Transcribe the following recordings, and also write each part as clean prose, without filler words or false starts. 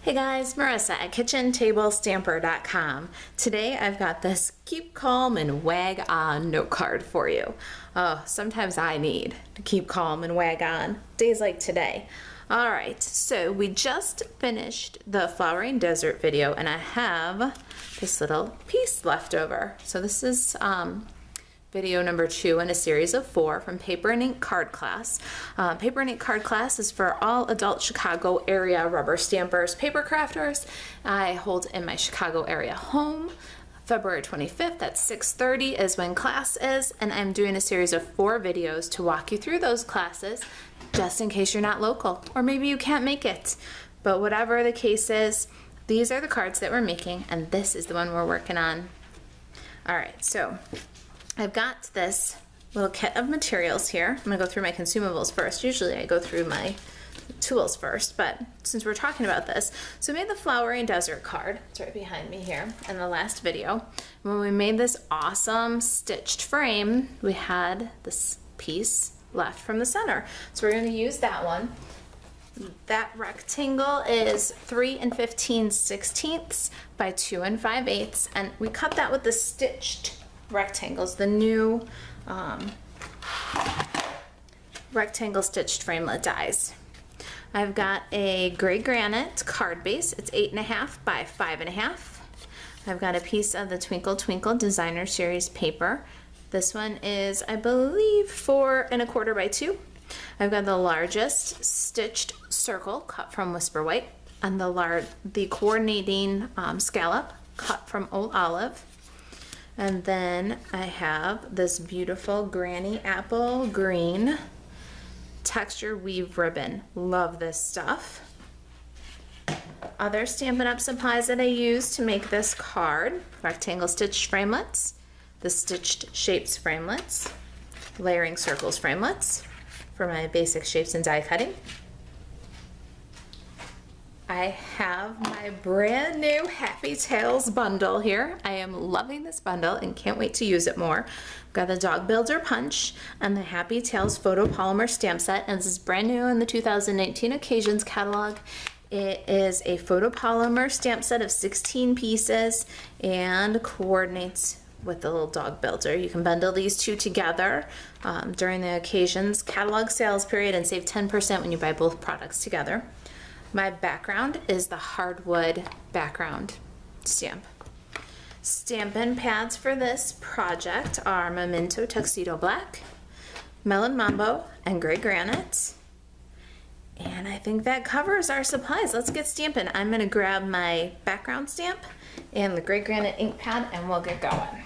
Hey guys, Marissa at KitchenTableStamper.com. Today I've got this keep calm and wag on note card for you. Oh, sometimes I need to keep calm and wag on days like today. Alright, so we just finished the Flowering Desert video and I have this little piece left over. So this is video number 2 in a series of 4 from Paper and Ink Card Class. Paper and Ink Card Class is for all adult Chicago area rubber stampers, paper crafters. I hold in my Chicago area home. February 25th at 6:30 is when class is, and I'm doing a series of 4 videos to walk you through those classes just in case you're not local or maybe you can't make it. But whatever the case is, these are the cards that we're making and this is the one we're working on. Alright, so I've got this little kit of materials here. I'm going to go through my consumables first. Usually I go through my tools first, but since we're talking about this, so I made the Flowering Desert card. It's right behind me here in the last video. When we made this awesome stitched frame, we had this piece left from the center. So we're going to use that one. That rectangle is 3 15/16 by 2 5/8, and we cut that with the stitched rectangles, the new rectangle stitched framelit dies. I've got a gray granite card base. It's 8.5 by 5.5. I've got a piece of the Twinkle Twinkle Designer Series paper. This one is, I believe, 4 1/4 by 2. I've got the largest stitched circle cut from Whisper White and the coordinating scallop cut from Old Olive. And then I have this beautiful Granny Apple Green texture weave ribbon. Love this stuff. Other Stampin' Up! Supplies that I use to make this card: rectangle stitched framelits, the stitched shapes framelits, layering circles framelits for my basic shapes and die cutting. I have my brand new Happy Tales bundle here. I am loving this bundle and can't wait to use it more. I've got the Dog Builder Punch and the Happy Tales Photopolymer Stamp Set, and this is brand new in the 2019 Occasions catalog. It is a photopolymer stamp set of 16 pieces and coordinates with the little dog builder. You can bundle these two together during the Occasions catalog sales period and save 10% when you buy both products together. My background is the hardwood background stamp. Stampin' pads for this project are Memento Tuxedo Black, Melon Mambo, and Gray Granite. And I think that covers our supplies. Let's get stamping. I'm gonna grab my background stamp and the Gray Granite ink pad and we'll get going.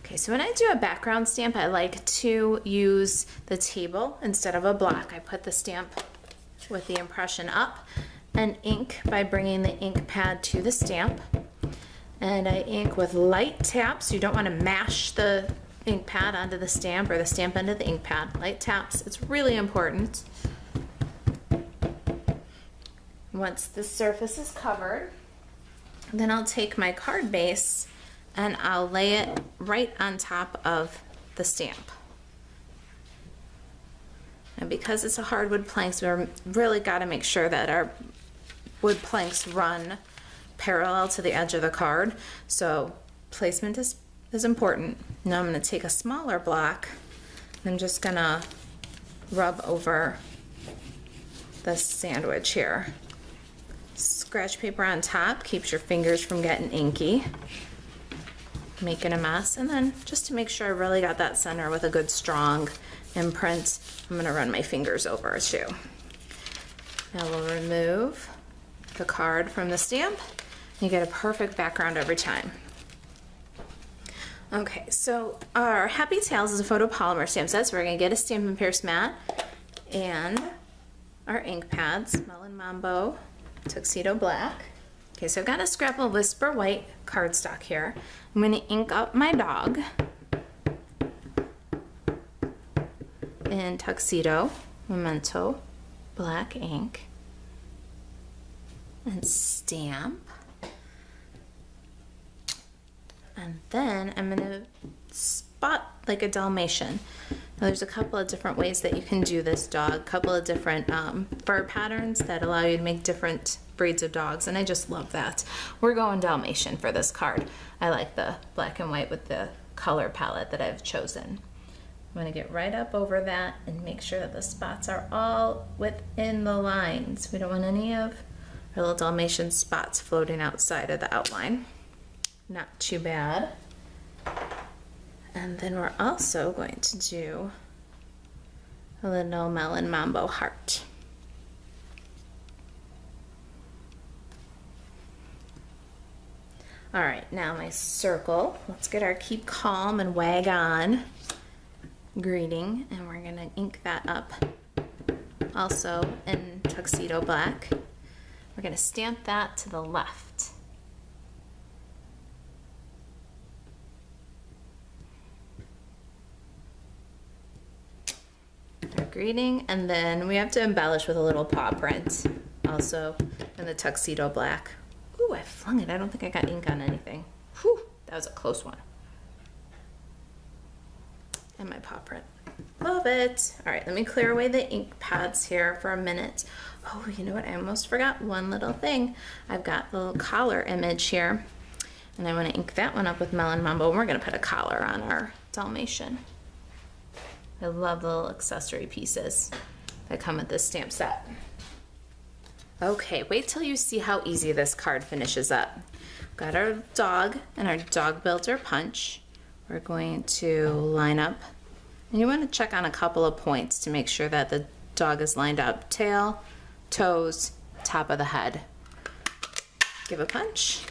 Okay, so when I do a background stamp, I like to use the table instead of a block. I put the stamp with the impression up and ink by bringing the ink pad to the stamp, and I ink with light taps. You don't want to mash the ink pad onto the stamp or the stamp into the ink pad. Light taps, it's really important. Once the surface is covered, then I'll take my card base and I'll lay it right on top of the stamp. And because it's a hardwood planks, we're really got to make sure that our wood planks run parallel to the edge of the card. So placement is important. Now I'm going to take a smaller block. I'm just going to rub over the sandwich here. Scratch paper on top keeps your fingers from getting inky, making a mess. And then just to make sure I really got that center with a good strong imprint, I'm going to run my fingers over too. Now we'll remove the card from the stamp. You get a perfect background every time. Okay, so our Happy Tales is a photopolymer stamp set, so we're going to get a Stampin' Pierce mat and our ink pads, Melon Mambo, Tuxedo Black. Okay, so I've got a scrap of Whisper White cardstock here. I'm going to ink up my dog in Tuxedo Memento Black ink and stamp, and then I'm going to spot like a Dalmatian. Now there's a couple of different ways that you can do this dog, a couple of different fur patterns that allow you to make different breeds of dogs, and I just love that. We're going Dalmatian for this card. I like the black and white with the color palette that I've chosen. I'm going to get right up over that and make sure that the spots are all within the lines. We don't want any of our little Dalmatian spots floating outside of the outline. Not too bad. And then we're also going to do a little melon mambo heart. All right, now my circle. Let's get our keep calm and wag on greeting, and we're gonna ink that up also in tuxedo black. We're gonna stamp that to the left. Our greeting, and then we have to embellish with a little paw print also in the tuxedo black. Ooh, I flung it. I don't think I got ink on anything. Whew, that was a close one. And my paw print. Love it. All right, let me clear away the ink pads here for a minute. Oh, you know what? I almost forgot one little thing. I've got the little collar image here, and I want to ink that one up with Melon Mambo, and we're going to put a collar on our Dalmatian. I love the little accessory pieces that come with this stamp set. Okay, wait till you see how easy this card finishes up. Got our dog and our dog builder punch. We're going to line up, and you want to check on a couple of points to make sure that the dog is lined up. Tail, toes, top of the head. Give a punch.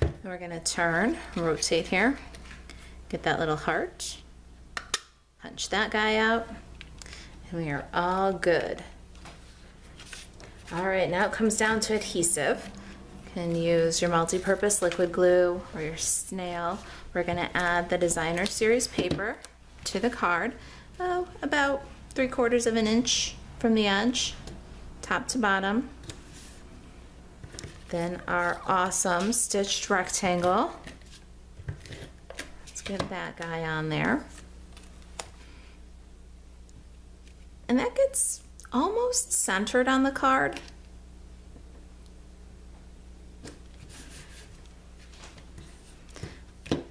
And we're going to turn, rotate here, get that little heart, punch that guy out, and we are all good. All right, now it comes down to adhesive. You can use your multi-purpose liquid glue or your snail. We're gonna add the designer series paper to the card, about 3/4 of an inch from the edge, top to bottom. Then our awesome stitched rectangle. Let's get that guy on there. And that gets almost centered on the card.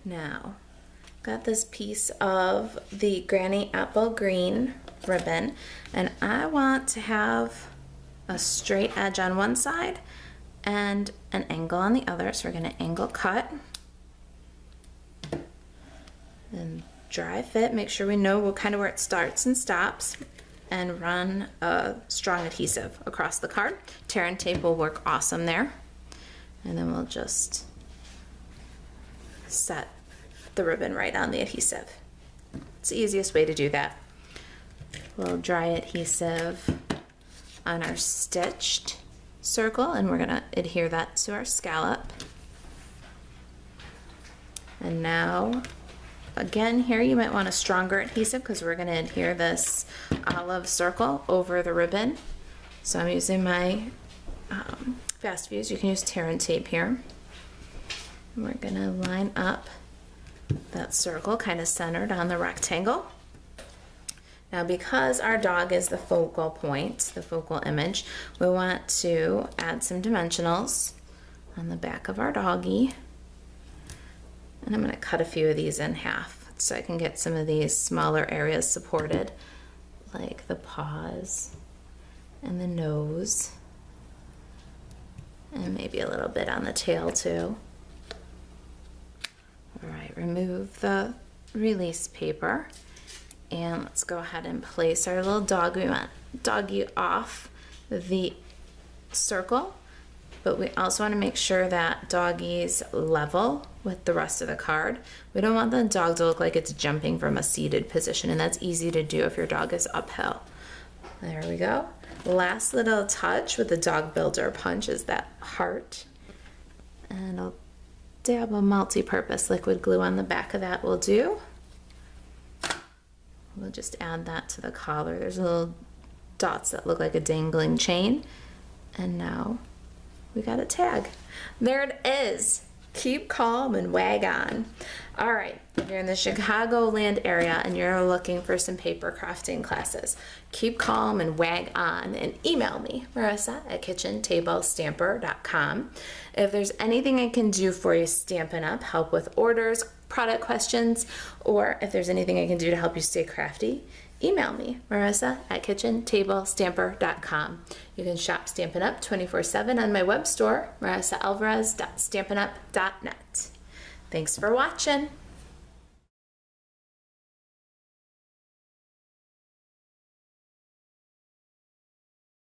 Now, got this piece of the Granny Apple Green ribbon, and I want to have a straight edge on one side and an angle on the other, so we're going to angle cut and dry fit. Make sure we know what kind of where it starts and stops, and run a strong adhesive across the card. Tear and tape will work awesome there. And then we'll just set the ribbon right on the adhesive. It's the easiest way to do that. We'll dry adhesive on our stitched circle, and we're gonna adhere that to our scallop. And now, again, here you might want a stronger adhesive because we're going to adhere this olive circle over the ribbon. So I'm using my fast fuse. You can use tear and tape here. And we're going to line up that circle kind of centered on the rectangle. Now, because our dog is the focal point, the focal image, we want to add some dimensionals on the back of our doggy. And I'm going to cut a few of these in half so I can get some of these smaller areas supported, like the paws and the nose, and maybe a little bit on the tail too. All right, remove the release paper, and let's go ahead and place our little dog. We want doggy off the circle, but we also want to make sure that doggy's level with the rest of the card. We don't want the dog to look like it's jumping from a seated position, and that's easy to do if your dog is uphill. There we go. Last little touch with the dog builder punch is that heart. And I'll dab a multi-purpose liquid glue on the back of that will do. We'll just add that to the collar. There's little dots that look like a dangling chain. And now we got a tag. There it is. Keep calm and wag on. All right, if you're in the Chicagoland area and you're looking for some paper crafting classes, keep calm and wag on and email me, Marisa at kitchentablestamper.com. If there's anything I can do for you, Stampin' Up, help with orders, product questions, or if there's anything I can do to help you stay crafty, email me, Marisa at kitchentablestamper.com. You can shop Stampin' Up 24/7 on my web store, marisaalvarez.stampinup.net. Thanks for watching.